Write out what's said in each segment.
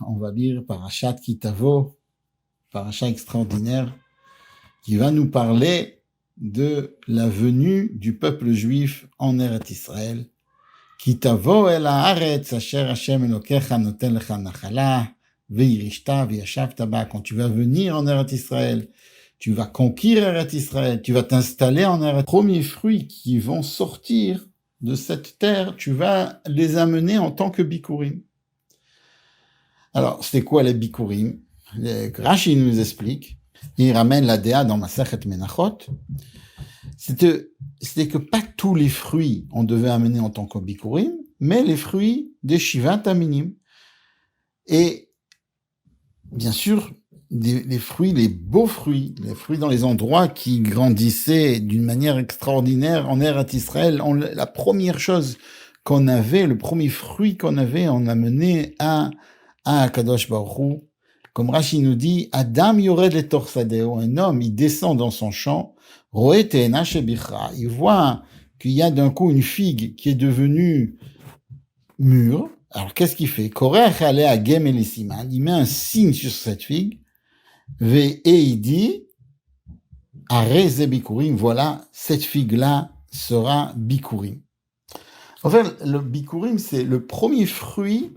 on va lire Parashat Kitavo, parashat extraordinaire, qui va nous parler de la venue du peuple juif en Eretz Israël. Kitavo el haaretz asher Hashem Elokecha noten lecha nachala ve'yirishta ve'yashavta ba. Quand tu vas venir en Eretz Israël, tu vas conquérir Eretz Israël, tu vas t'installer en Eretz. Les premiers fruits qui vont sortir de cette terre, tu vas les amener en tant que bikurim. Alors, c'est quoi les bikurim? Rashi nous explique, il ramène la déa dans Masechet Menachot, c'était que pas tous les fruits on devait amener en tant que bikurim, mais les fruits des Shivat Aminim. Et bien sûr, les fruits, les beaux fruits, les fruits dans les endroits qui grandissaient d'une manière extraordinaire en Eretz Israël, la première chose qu'on avait, le premier fruit qu'on avait, on a mené à Kadosh Baruch Hu. Comme Rashi nous dit, Adam yored le torsadeo, un homme, il descend dans son champ, roe te'ena shebichra, il voit qu'il y a d'un coup une figue qui est devenue mûre. Alors qu'est-ce qu'il fait? Korech alea gem elisiman, il met un signe sur cette figue, et il dit, areze bikurim, voilà, cette figue-là sera bikurim. En fait, le bikurim, c'est le premier fruit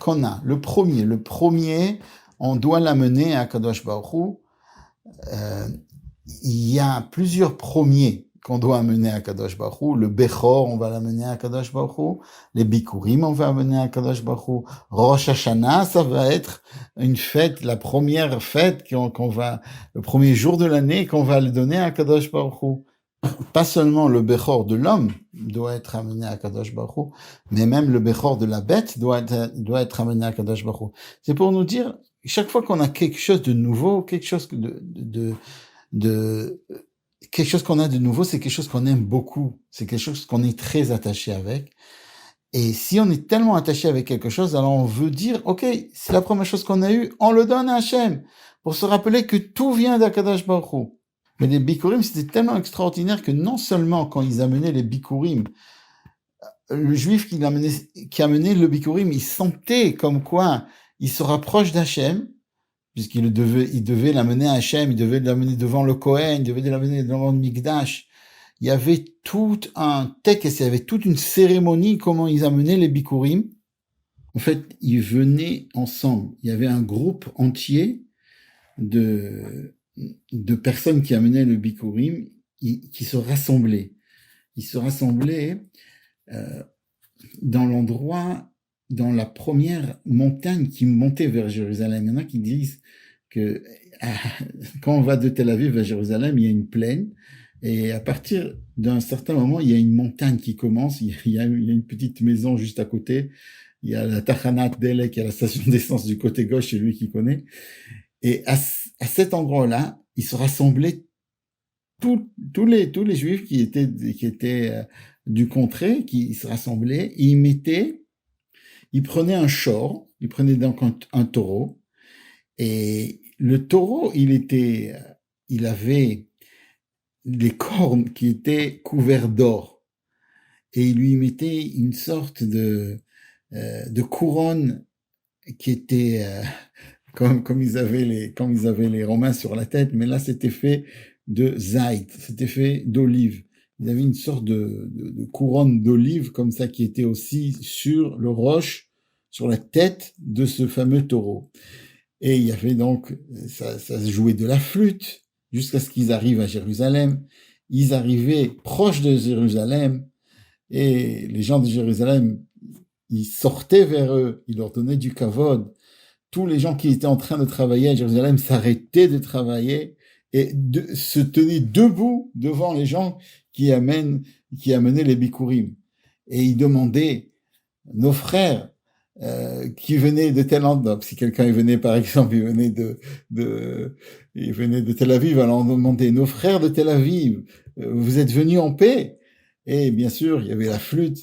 qu'on a, le premier, on doit l'amener à Kadosh Baruch Hu. Il y a plusieurs premiers qu'on doit amener à Kadosh Baruch Hu. Le Bechor, on va l'amener à Kadosh Baruch Hu. Les Bikurim, on va amener à Kadosh Baruch Hu. Rosh Hashanah, ça va être une fête, la première fête le premier jour de l'année qu'on va le donner à Kadosh Baruch Hu. Pas seulement le Bechor de l'homme doit être amené à Kadosh Baruch Hu, mais même le Bechor de la bête doit être amené à Kadosh Baruch Hu. C'est pour nous dire, chaque fois qu'on a quelque chose de nouveau, quelque chose quelque chose qu'on a de nouveau, c'est quelque chose qu'on aime beaucoup. C'est quelque chose qu'on est très attaché avec. Et si on est tellement attaché avec quelque chose, alors on veut dire, ok, c'est la première chose qu'on a eue, on le donne à Hachem, pour se rappeler que tout vient d'Akadosh Baruch Hu. Mais les bikurim, c'était tellement extraordinaire que non seulement quand ils amenaient les bikurim, le juif qui amenait le bikurim, il sentait comme quoi il se rapproche d'Hachem, puisqu'il devait l'amener à Hachem, il devait l'amener devant le Kohen, il devait l'amener devant le Mikdash. Il y avait tout un texte, il y avait toute une cérémonie, comment ils amenaient les bikurim. En fait, ils venaient ensemble. Il y avait un groupe entier de personnes qui amenaient le bikurim, qui se rassemblaient. Ils se rassemblaient dans l'endroit, dans la première montagne qui montait vers Jérusalem. Il y en a qui disent que quand on va de Tel Aviv à Jérusalem, il y a une plaine, et à partir d'un certain moment, il y a une montagne qui commence, il y a une petite maison juste à côté, il y a la Tachanat Delek, il y a la station d'essence du côté gauche, c'est lui qui connaît, et à cet endroit-là, ils se rassemblaient tous les juifs qui étaient du contrée, qui se rassemblaient, et ils prenaient un shor, ils prenaient donc un taureau, et le taureau, il avait les cornes qui étaient couverts d'or, et il lui mettait une sorte de couronne qui était comme ils avaient les Romains sur la tête, mais là c'était fait de zaït, c'était fait d'olive. Ils avaient une sorte de couronne d'olive comme ça qui était aussi sur le roche, sur la tête de ce fameux taureau. Et il y avait donc, ça se jouait de la flûte jusqu'à ce qu'ils arrivent à Jérusalem. Ils arrivaient proches de Jérusalem et les gens de Jérusalem, ils sortaient vers eux, ils leur donnaient du kavod. Tous les gens qui étaient en train de travailler à Jérusalem s'arrêtaient de travailler et se tenaient debout devant les gens qui amenaient les bikurim. Et ils demandaient, nos frères, qui venaient de tel endroit, si quelqu'un venait par exemple, il venait de Tel Aviv, alors on demandait, nos frères de Tel Aviv, vous êtes venus en paix? Et bien sûr, il y avait la flûte.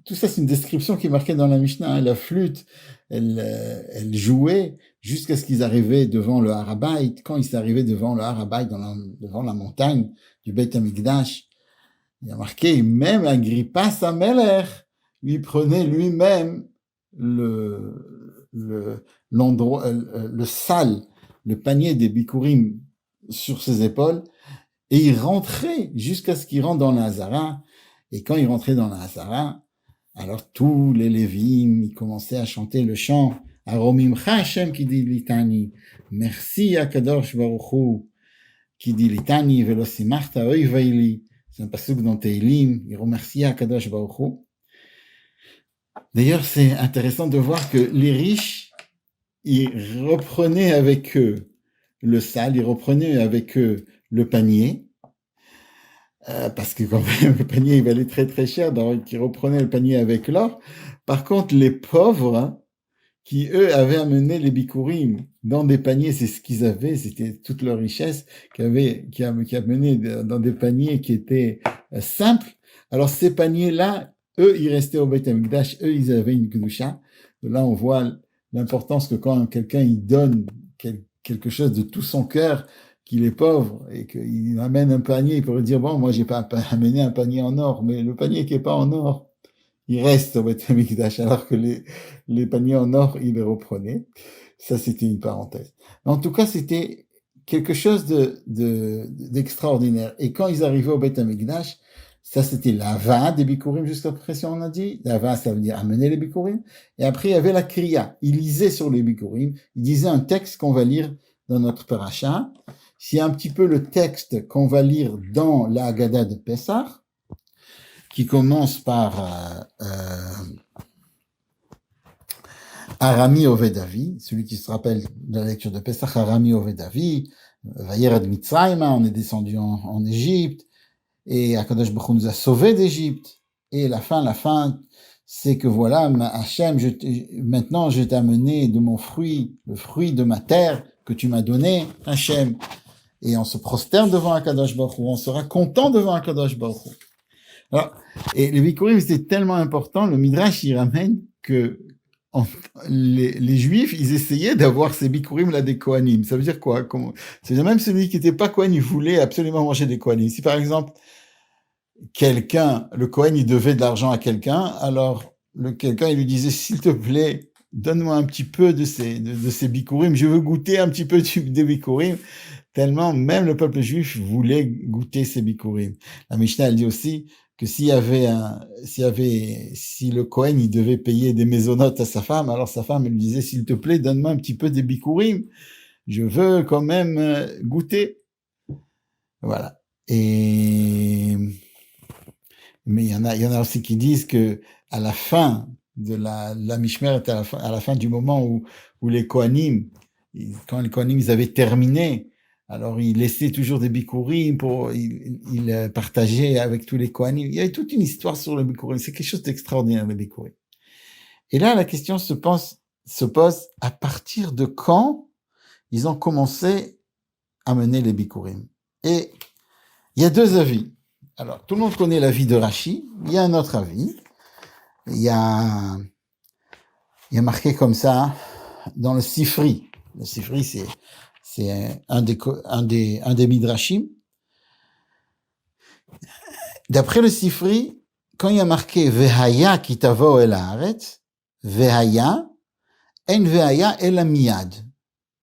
Tout ça, c'est une description qui est marquée dans la Mishnah. La flûte, elle jouait jusqu'à ce qu'ils arrivaient devant le Har HaBayit. Quand ils arrivaient devant le Har HaBayit, devant la montagne du Beit HaMikdash, il y a marqué, même Agrippa Sameler lui prenait lui-même l'endroit, le sal, le panier des bikurim sur ses épaules, et il rentrait jusqu'à ce qu'il rentre dans la Hazara. Et quand il rentrait dans la Hazara, alors tous les Lévim, ils commençaient à chanter le chant Aromimcha Hashem qui dit litani, merci à Kadosh Baruch Hu qui dit litani velo simachta oy vaili. C'est un pasuk dans Teilim, il remercie à Kadosh Baruch Hu. D'ailleurs, c'est intéressant de voir que les riches, ils reprenaient avec eux le sal, ils reprenaient avec eux le panier, parce que quand même le panier il valait très très cher, donc ils reprenaient le panier avec l'or. Par contre, les pauvres, hein, qui eux avaient amené les bikurim dans des paniers, c'est ce qu'ils avaient, c'était toute leur richesse qui amené dans des paniers qui étaient simples. Alors ces paniers-là, eux, ils restaient au Beit HaMikdash, eux, ils avaient une kedusha. Là, on voit l'importance que quand quelqu'un il donne quelque chose de tout son cœur, qu'il est pauvre et qu'il amène un panier, il pourrait dire bon, moi j'ai pas amené un panier en or, mais le panier qui est pas en or, il reste au Beit HaMikdash, alors que les paniers en or, il les reprenait. Ça, c'était une parenthèse. En tout cas, c'était quelque chose d'extraordinaire. Et quand ils arrivaient au Beit HaMikdash, ça, c'était l'ava des bikurim, jusqu'à présent, on a dit. L'ava, ça veut dire amener les bikurim. Et après, il y avait la kriya. Il lisait sur les bikurim. Il disait un texte qu'on va lire dans notre paracha. C'est un petit peu le texte qu'on va lire dans la Haggadah de Pessah, qui commence par Arami Ovedavi, celui qui se rappelle de la lecture de Pessah, Arami Ovedavi, Vayered Mitzrayma, on est descendu en Égypte, et Akadosh Baruch Hu nous a sauvés d'Égypte. Et la fin, c'est que voilà, Hachem, maintenant je t'ai amené de mon fruit, le fruit de ma terre que tu m'as donné, Hachem. Et on se prosterne devant Akadosh Baruch Hu, on sera content devant Akadosh Baruch Hu. Alors, et les bikurim, c'était tellement important, le Midrash, il ramène que les Juifs, ils essayaient d'avoir ces bikurim là des Kohanim. Ça veut dire quoi? C'est-à-dire même celui qui n'était pas Kohen, il voulait absolument manger des Kohanim. Si par exemple, le Kohen, il devait de l'argent à quelqu'un, alors quelqu'un, il lui disait, s'il te plaît, donne-moi un petit peu de ces bikurim, je veux goûter un petit peu des bikurim. Tellement même le peuple juif voulait goûter ces bikurim. La Mishnah, elle dit aussi que si le Kohen, il devait payer des mésonotes à sa femme, alors sa femme, elle lui disait, s'il te plaît, donne-moi un petit peu des bikurim. Je veux quand même goûter. Voilà. Mais il y en a aussi qui disent que à la fin de la Mishmeret, à la fin du moment où les Kohanim, quand les Kohanim, ils avaient terminé, alors il laissait toujours des bikurim il partageait avec tous les Kohanim. Il y avait toute une histoire sur le bikurim. C'est quelque chose d'extraordinaire, le bikurim. Et là, la question se pose à partir de quand ils ont commencé à mener les bikurim. Et il y a deux avis. Alors, tout le monde connaît l'avis de Rashi. Il y a un autre avis. Il y a marqué comme ça dans le Sifri. Le Sifri, c'est un des Midrashim. D'après le Sifri, quand il y a marqué Vehaya kitavo el haaretz, Vehaya, en Vehaya el miyad.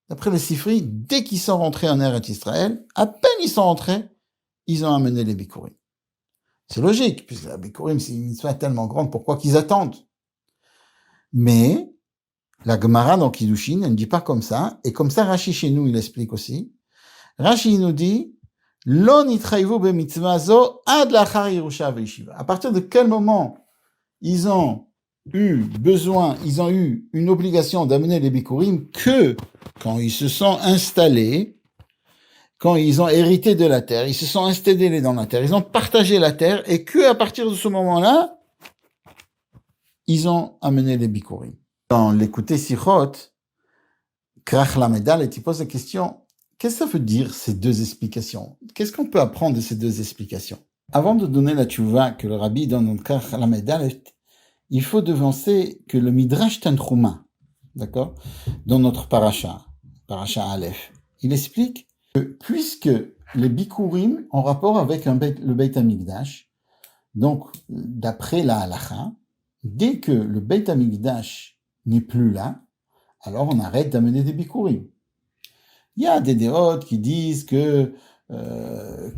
D'après le Sifri, dès qu'ils sont rentrés en Eretz Israël, à peine ils sont rentrés, ils ont amené les bikurim. C'est logique, puisque la bikurim, c'est une histoire tellement grande, pourquoi qu'ils attendent? Mais la Gemara dans Kiddushin, elle ne dit pas comme ça, et comme ça Rashi chez nous, il explique aussi. Rashi nous dit, Lo nitrayvu b'mitzvah zo ad lachar Yerusha ve'yeshiva. À partir de quel moment ils ont eu une obligation d'amener les bikurim que quand ils se sont installés, quand ils ont hérité de la terre, ils se sont installés dans la terre, ils ont partagé la terre, et que à partir de ce moment-là, ils ont amené les bikurim. Dans l'écouter Sichot, Krach Lamedal, il pose la question, qu'est-ce que ça veut dire ces deux explications? Qu'est-ce qu'on peut apprendre de ces deux explications? Avant de donner la tchouva que le rabbi donne dans Krach Lamedal, il faut devancer que le Midrash Tanchuma, d'accord, dans notre paracha Aleph, il explique que puisque les bikurim ont rapport avec le Beit HaMikdash, donc d'après la halacha, dès que le Beit HaMikdash n'est plus là, alors on arrête d'amener des bikurim. Il y a des déotes qui disent que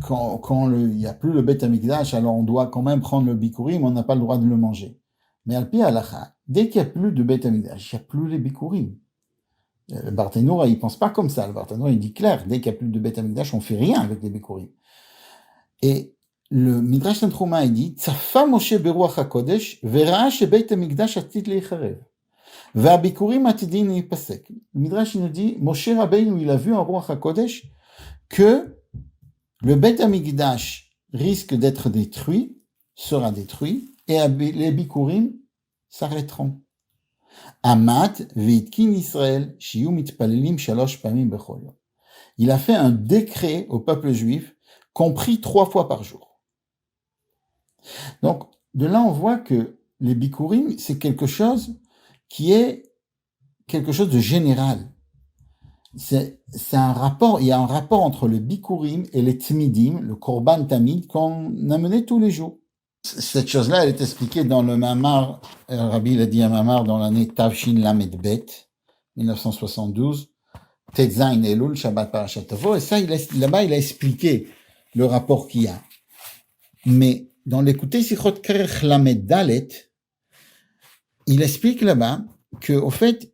quand il n'y a plus le Beth Amikdash, alors on doit quand même prendre le bikurim, on n'a pas le droit de le manger. Mais al pi halacha, dès qu'il n'y a plus de Beth Amikdash, il n'y a plus les bikurim. Le Barthénoura, il pense pas comme ça. Le Barthénoura, il dit clair, dès qu'il n'y a plus de Beth Amikdash, on fait rien avec les bikurim. Et le Midrash Tantruma, il dit, Tzafa Moshe beruach hakodesh, vera'a shebeit hamikdash atit leicharev. Ve'abikurim atidin yipasek. Le Midrash, il nous dit, Moshe Rabbeinu, il a vu en Ruach HaKodesh que le Beit HaMikdash risque d'être détruit, sera détruit, et les bikurim s'arrêteront. Amat ve'itkin Israël, shiyu mitpalelim shalosh pamim bechol yom. Il a fait un décret au peuple juif, compris 3 fois par jour. Donc, de là, on voit que les bikurim, c'est quelque chose qui est quelque chose de général. C'est un rapport, il y a un rapport entre le bikurim et les tmidim, le korban tamid, qu'on amenait tous les jours. Cette chose-là, elle est expliquée dans le mamar, Rabbi l'a dit un mamar dans l'année Tavshin Lamed Bet, 1972, Tetzain Elul, Shabbat Parashat Tavo, et ça, là-bas, il a expliqué le rapport qu'il y a. Mais dans l'écouté Sichot Kerech Lamed Dalet, il explique là-bas que, au fait,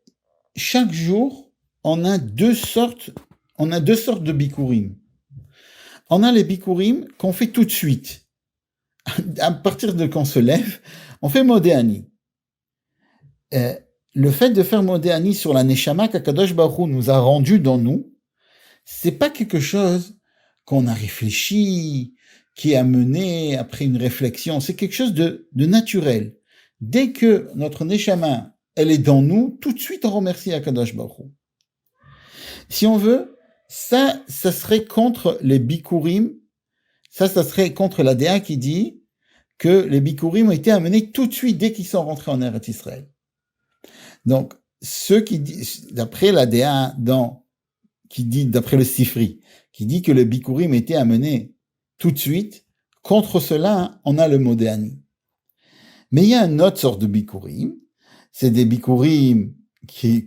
chaque jour, on a deux sortes de bikurim. On a les bikurim qu'on fait tout de suite. À partir de quand on se lève, on fait Modéani. Le fait de faire Modéani sur la Neshama qu'Akadosh Baruch Hu nous a rendu dans nous, c'est pas quelque chose qu'on a réfléchi, qui est amené après une réflexion. C'est quelque chose de naturel. Dès que notre Neshama, elle est dans nous, tout de suite on remercie Akadosh Baruch Hu. Si on veut, ça serait contre les bikurim, ça serait contre la DA qui dit que les bikurim ont été amenés tout de suite dès qu'ils sont rentrés en Eretz Israël. Donc, ceux qui disent, d'après la DA, d'après le Sifri, qui dit que les bikurim étaient amenés tout de suite, contre cela, on a le Modéani. Mais il y a une autre sorte de bikurim, c'est des bikurim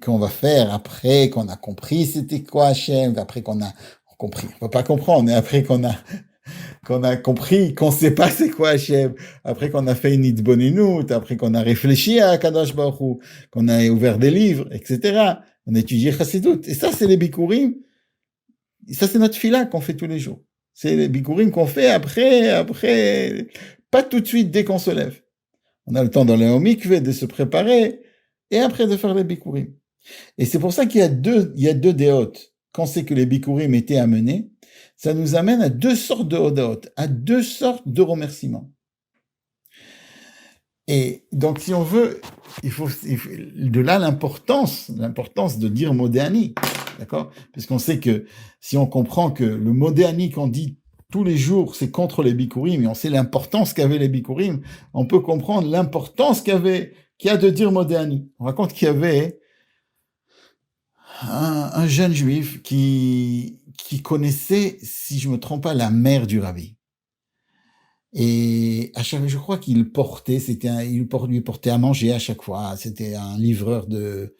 qu'on va faire après qu'on a compris c'était quoi Hachem, après qu'on a compris. On va pas comprendre, mais après qu'on a compris qu'on sait pas c'est quoi Hachem, après qu'on a fait une hitboninout, après qu'on a réfléchi à Kadosh Baruch Hu, qu'on a ouvert des livres, etc. On a étudié Chassidut. Et ça, c'est les bikurim. Ça, c'est notre fila qu'on fait tous les jours. C'est les bikurim qu'on fait après, pas tout de suite dès qu'on se lève. On a le temps dans le mikveh de se préparer, et après de faire les bikurim. Et c'est pour ça qu'il y a deux déotes. Quand c'est que les bikurim étaient amenés, ça nous amène à 2 sortes de hodaot, à 2 sortes de remerciements. Et donc, si on veut, il faut de là l'importance de dire Modéani, d'accord? Puisqu'on sait que si on comprend que le Modéani qu'on dit tous les jours, c'est contre les bikurim, et on sait l'importance qu'avaient les bikurim, on peut comprendre l'importance qu'il y a de dire Modéani. On raconte qu'il y avait un jeune juif qui connaissait, si je me trompe pas, la mère du rabbi. Et je crois qu'il portait, il lui portait à manger à chaque fois. C'était un livreur de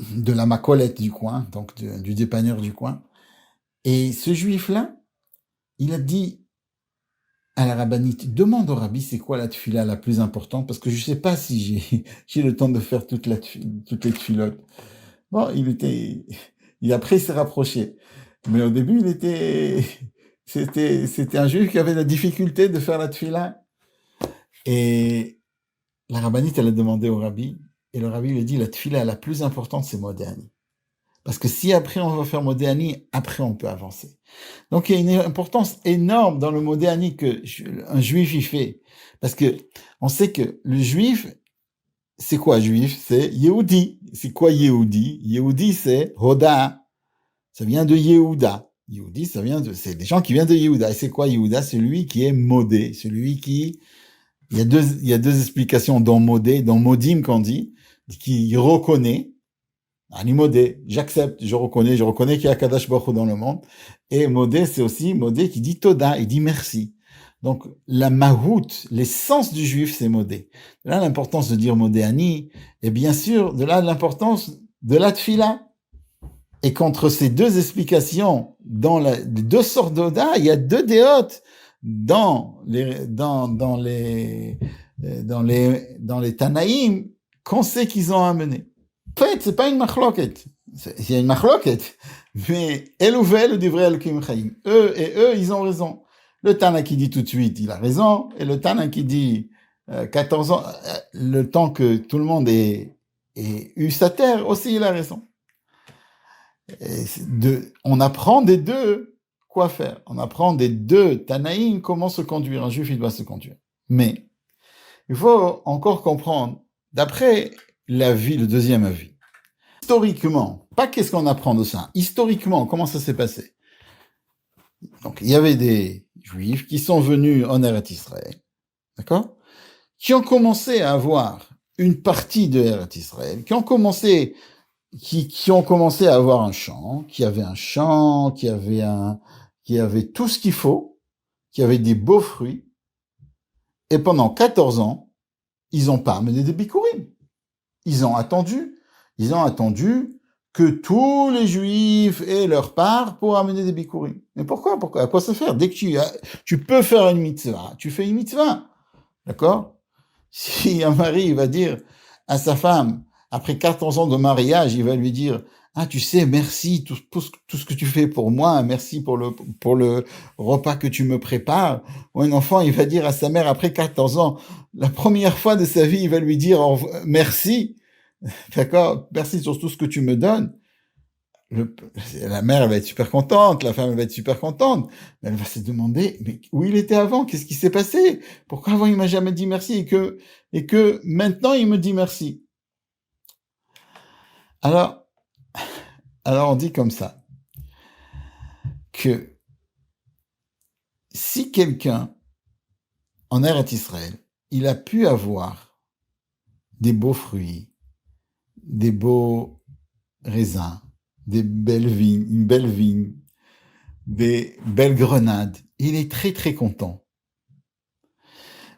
la macolette du coin, donc du dépanneur du coin. Et ce juif-là, il a dit à la rabbinite, demande au rabbi c'est quoi la tefila la plus importante, parce que je sais pas si j'ai le temps de faire toutes les tefilotes. Bon, après il s'est rapproché. Mais au début, c'était un juif qui avait la difficulté de faire la tefila. Et la rabbinite, elle a demandé au rabbi, et le rabbi lui a dit, la tefila la plus importante, c'est Modéani. Parce que si après on va faire Modéani, après on peut avancer. Donc il y a une importance énorme dans le Modéani que un juif y fait. Parce que on sait que le juif, c'est quoi juif? C'est Yehudi. C'est quoi Yehudi? Yehudi, c'est Hoda. Ça vient de Yehuda. Yehudi, c'est des gens qui viennent de Yehuda. Et c'est quoi Yehuda? Celui qui est modé. Celui qui, il y a deux explications dans modé, dans modim qu'on dit, qui reconnaît. Ani modé, j'accepte, je reconnais qu'il y a Kadash Baruch Hu dans le monde. Et modé, c'est aussi modé qui dit Toda, il dit merci. Donc, la mahout, l'essence du juif, c'est modé. De là, l'importance de dire modéani, et bien sûr, de là, l'importance de la tfila. Et qu'entre ces deux explications, dans les deux sortes d'Oda, il y a deux déotes dans les Tanaïm qu'on sait qu'ils ont amené. En fait, c'est pas une machloket. Il y a une machloket. Mais Elouvel du vrai Elohim Chaim. Eux, ils ont raison. Le Tana qui dit tout de suite, il a raison. Et le Tana qui dit 14 ans, le temps que tout le monde ait eu sa terre, aussi, il a raison. On apprend des deux quoi faire. On apprend des deux Tanaïm comment se conduire. Un juif, il doit se conduire. Mais il faut encore comprendre, d'après l'avis, le deuxième avis, historiquement, pas qu'est-ce qu'on apprend de ça, historiquement, comment ça s'est passé. Donc, il y avait des juifs qui sont venus en Eretz Israël, d'accord, qui ont commencé à avoir une partie de Eretz Israël, qui ont commencé à avoir un champ, qui avait tout ce qu'il faut, qui avait des beaux fruits, et pendant 14 ans, ils n'ont pas amené des bikurim. Ils ont attendu que tous les juifs aient leur part pour amener des bikurim. Mais pourquoi? À quoi ça sert? Dès que tu peux faire une mitzvah, tu fais une mitzvah. D'accord? Si un mari va dire à sa femme, après 14 ans de mariage, il va lui dire, ah, tu sais, merci, tout ce que tu fais pour moi, merci pour le repas que tu me prépares. Ou un enfant, il va dire à sa mère, après 14 ans, la première fois de sa vie, il va lui dire merci, d'accord, merci sur tout ce que tu me donnes. La mère, elle va être super contente, la femme, elle va être super contente, mais elle va se demander, mais où il était avant? Qu'est-ce qui s'est passé? Pourquoi avant il m'a jamais dit merci et que maintenant il me dit merci? Alors on dit comme ça, que si quelqu'un, en Eretz Israël, il a pu avoir des beaux fruits, des beaux raisins, une belle vigne, des belles grenades, il est très très content.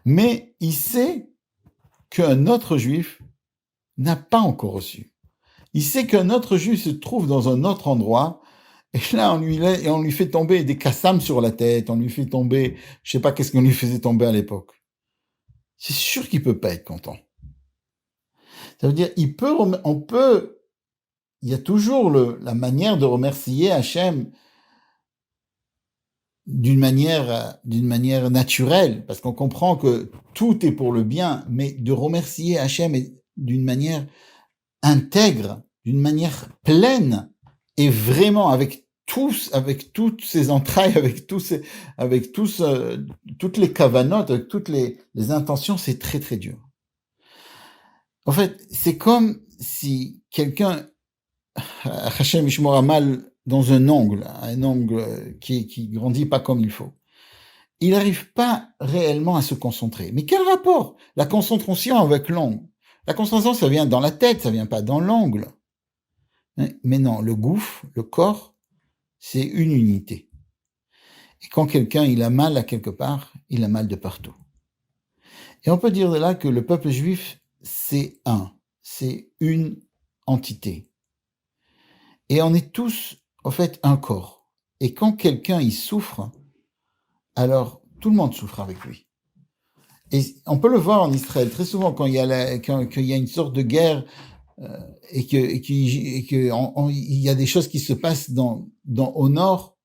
Mais il sait qu'un autre juif n'a pas encore reçu. Il sait qu'un autre juif se trouve dans un autre endroit, et là, on lui fait tomber des kassams sur la tête, on lui fait tomber, je sais pas qu'est-ce qu'on lui faisait tomber à l'époque. C'est sûr qu'il peut pas être content. Ça veut dire, il y a toujours la manière de remercier Hachem d'une manière naturelle, parce qu'on comprend que tout est pour le bien, mais de remercier Hachem d'une manière intègre, d'une manière pleine, et vraiment avec toutes ses entrailles, toutes les kavanotes, avec toutes les intentions, c'est très très dur. En fait, c'est comme si quelqu'un, Hachem Ishmor mal dans un ongle qui grandit pas comme il faut. Il n'arrive pas réellement à se concentrer. Mais quel rapport? La concentration avec l'ongle. La concentration, ça vient dans la tête, ça vient pas dans l'ongle. Mais non, le gouffre, le corps, c'est une unité. Et quand quelqu'un, il a mal à quelque part, il a mal de partout. Et on peut dire de là que le peuple juif, c'est une entité. Et on est tous, en fait, un corps. Et quand quelqu'un, il souffre, alors tout le monde souffre avec lui. Et on peut le voir en Israël très souvent quand il y a une sorte de guerre et que il y a des choses qui se passent au nord,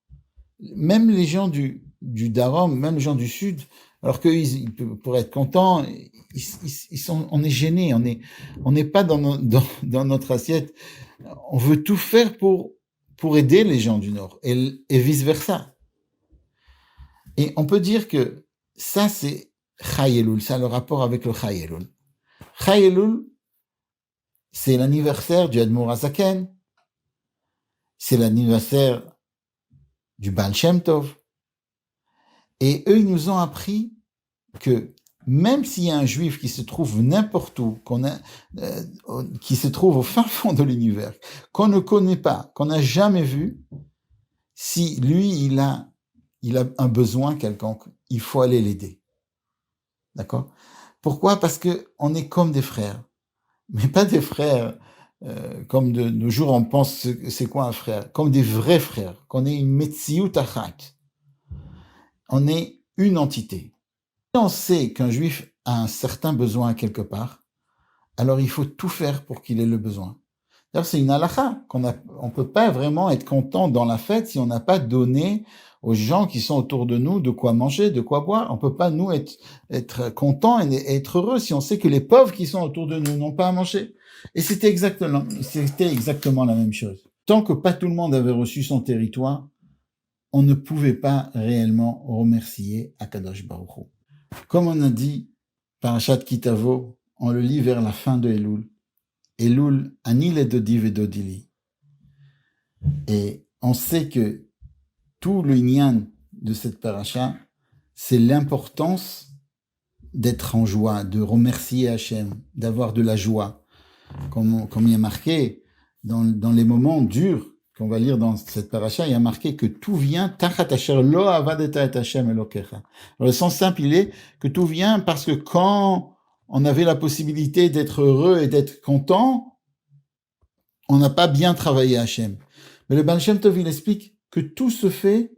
même les gens du Darom, même les gens du sud, alors qu'ils pourraient être contents, on est gênés, on n'est pas dans notre assiette. On veut tout faire pour aider les gens du nord et vice versa. Et on peut dire que ça, c'est Chai Elul, ça a le rapport avec le Chai Elul. Chai Elul, c'est l'anniversaire du Admor HaZaken, c'est l'anniversaire du Baal Shem Tov. Et eux, ils nous ont appris que même s'il y a un juif qui se trouve n'importe où, qui se trouve au fin fond de l'univers, qu'on ne connaît pas, qu'on n'a jamais vu, si lui, il a un besoin quelconque, il faut aller l'aider. D'accord? Pourquoi? Parce que on est comme des frères. Mais pas des frères comme de nos jours on pense c'est quoi un frère? Comme des vrais frères. Qu'on est une metziut achat. On est une entité. Si on sait qu'un juif a un certain besoin quelque part, alors il faut tout faire pour qu'il ait le besoin. D'ailleurs, c'est une halakha on peut pas vraiment être content dans la fête si on n'a pas donné aux gens qui sont autour de nous de quoi manger, de quoi boire. On peut pas nous être contents et être heureux si on sait que les pauvres qui sont autour de nous n'ont pas à manger. Et c'était exactement la même chose. Tant que pas tout le monde avait reçu son territoire, on ne pouvait pas réellement remercier Akadosh Baruch Hu. Comme on a dit, Parashat Kitavo, on le lit vers la fin de Elul. Elul, Ani le Dodi Vedodili. Et on sait que tout le Inyan de cette paracha, c'est l'importance d'être en joie, de remercier Hachem, d'avoir de la joie. Comme il y a marqué dans les moments durs qu'on va lire dans cette paracha, il y a marqué que tout vient tachat asher lo avadeta et Hachem elokecha. Alors le sens simple, il est que tout vient parce que quand on avait la possibilité d'être heureux et d'être content, on n'a pas bien travaillé Hachem. Mais le Baal Shem Tov, il explique que tout se fait,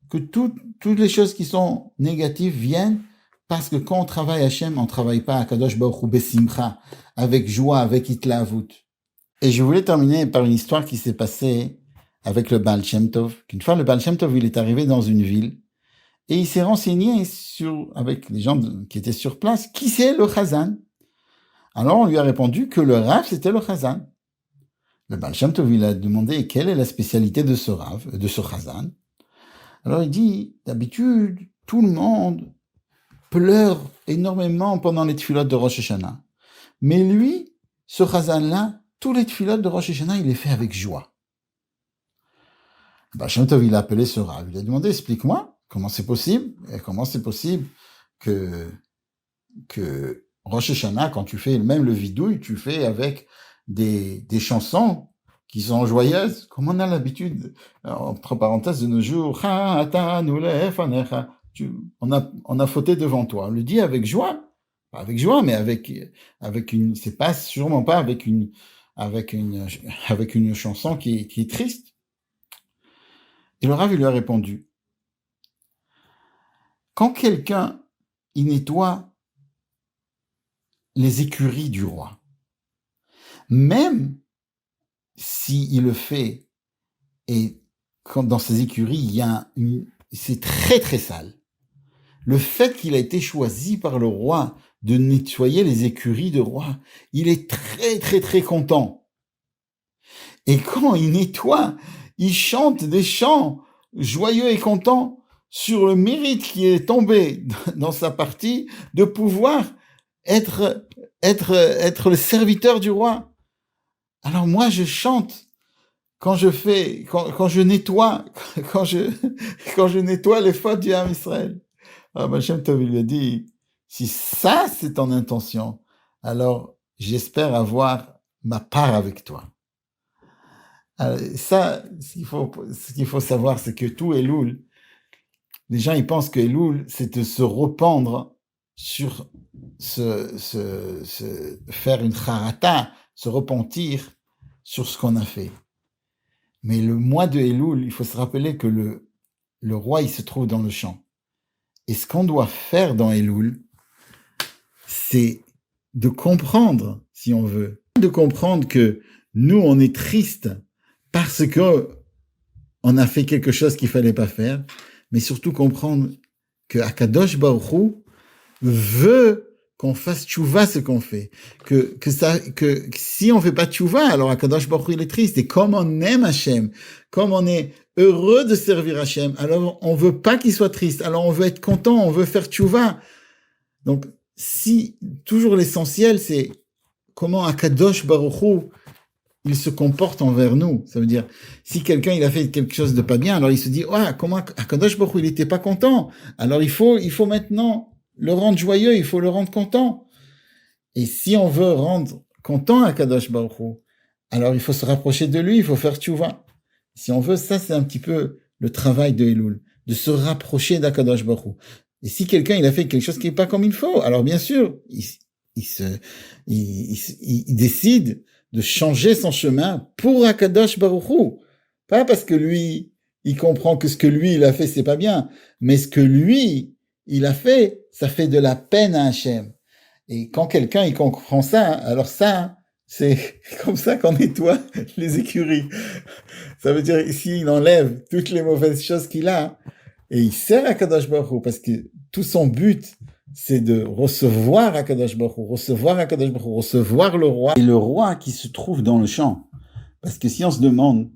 que toutes les choses qui sont négatives viennent parce que quand on travaille Hachem, on travaille pas à Kadosh Baruch Hu besimcha, avec joie, avec itlaavut. Et je voulais terminer par une histoire qui s'est passée avec le Baal Shem Tov. Qu'une fois, le Baal Shem Tov, il est arrivé dans une ville et il s'est renseigné avec les gens qui étaient sur place, qui c'est le Chazan. Alors on lui a répondu que le Rav, c'était le Chazan. Le Baal Shem Tov, il a demandé quelle est la spécialité de ce Rav, de ce Chazan. Alors il dit, d'habitude, tout le monde pleure énormément pendant les tefilot de Rosh Hashanah. Mais lui, ce Chazan-là, tous les tefilot de Rosh Hashanah, il les fait avec joie. Le Baal Shem Tov, il a appelé ce Rav. Il a demandé, explique-moi, comment c'est possible que Rosh Hashanah, quand tu fais même le vidouille, tu fais avec des chansons qui sont joyeuses, comme on a l'habitude, entre parenthèses de nos jours, on a fauté devant toi. On le dit avec joie, pas avec joie, mais avec une, c'est pas sûrement pas avec une chanson qui est triste. Et le Rav, il lui a répondu, quand quelqu'un, il nettoie les écuries du roi, même s'il le fait, et quand dans ces écuries, il y a c'est très très sale. Le fait qu'il a été choisi par le roi de nettoyer les écuries de roi, il est très très très content. Et quand il nettoie, il chante des chants joyeux et contents sur le mérite qui est tombé dans sa partie de pouvoir être le serviteur du roi. Alors moi, je chante quand je nettoie les fautes du Ham Israël. Alors Baal Shem Tov lui a dit, si ça c'est ton intention, alors j'espère avoir ma part avec toi. Alors, ça, ce qu'il faut savoir, c'est que tout Elul, les gens ils pensent que Elul, c'est de se rependre sur faire une charata, se repentir sur ce qu'on a fait. Mais le mois de Elul, il faut se rappeler que le roi, il se trouve dans le champ. Et ce qu'on doit faire dans Elul, c'est de comprendre, si on veut, de comprendre que nous, on est triste parce que on a fait quelque chose qu'il fallait pas faire, mais surtout comprendre que Akadosh Baruch Hu veut qu'on fasse tchouva ce qu'on fait, que si on fait pas tchouva, alors Akadosh Baruch Hu il est triste. Et comme on aime Hachem, comme on est heureux de servir Hachem, alors on veut pas qu'il soit triste. Alors on veut être content, on veut faire tchouva. Donc si toujours l'essentiel c'est comment Akadosh Baruch Hu il se comporte envers nous. Ça veut dire si quelqu'un il a fait quelque chose de pas bien, alors il se dit comment Akadosh Baruch Hu il était pas content. Alors il faut maintenant le rendre joyeux, il faut le rendre content. Et si on veut rendre content à Kadosh Baruch Hu, alors il faut se rapprocher de lui, il faut faire tchouva. Si on veut, ça c'est un petit peu le travail de Elul, de se rapprocher d'Akadosh Baruch Hu. Et si quelqu'un, il a fait quelque chose qui n'est pas comme il faut, alors bien sûr, il décide de changer son chemin pour Akadosh Baruch Hu. Pas parce que lui, il comprend que ce que lui, il a fait, c'est pas bien, mais ce que lui, il a fait, ça fait de la peine à Hachem. Et quand quelqu'un, il comprend ça, alors ça, c'est comme ça qu'on nettoie les écuries. Ça veut dire ici, il enlève toutes les mauvaises choses qu'il a et il sert à Kadosh Baruch Hu parce que tout son but, c'est de recevoir à Kadosh Baruch Hu, recevoir à Kadosh Baruch Hu, recevoir le roi. Et le roi qui se trouve dans le champ. Parce que si on se demande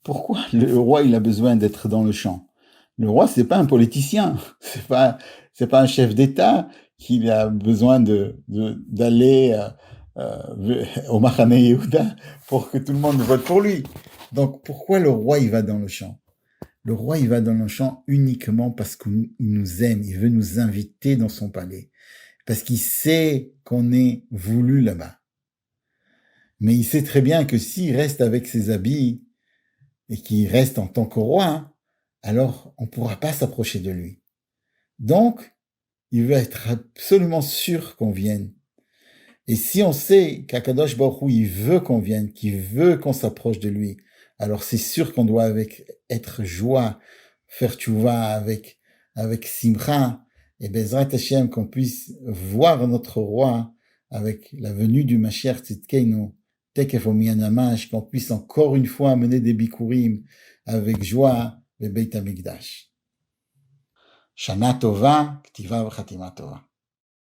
pourquoi le roi, il a besoin d'être dans le champ, le roi, c'est pas un politicien, c'est pas un chef d'État qui a besoin d'aller au Machane Yehuda pour que tout le monde vote pour lui. Donc, pourquoi le roi, il va dans le champ? Le roi, il va dans le champ uniquement parce qu'il nous aime, il veut nous inviter dans son palais, parce qu'il sait qu'on est voulu là-bas. Mais il sait très bien que s'il reste avec ses habits et qu'il reste en tant que roi, alors on ne pourra pas s'approcher de lui. Donc, il veut être absolument sûr qu'on vienne. Et si on sait qu'Akadosh Baruch Hu, il veut qu'on vienne, qu'il veut qu'on s'approche de lui, alors c'est sûr qu'on doit être joie, faire tchouva avec simcha, et Bezrat Hashem, qu'on puisse voir notre roi avec la venue du Mashiach Tzidkeinu, Tekef Omianamash, qu'on puisse encore une fois mener des bikurim avec joie le Beit HaMikdash. Shana Tova, Ktiva V'Chatima Tova.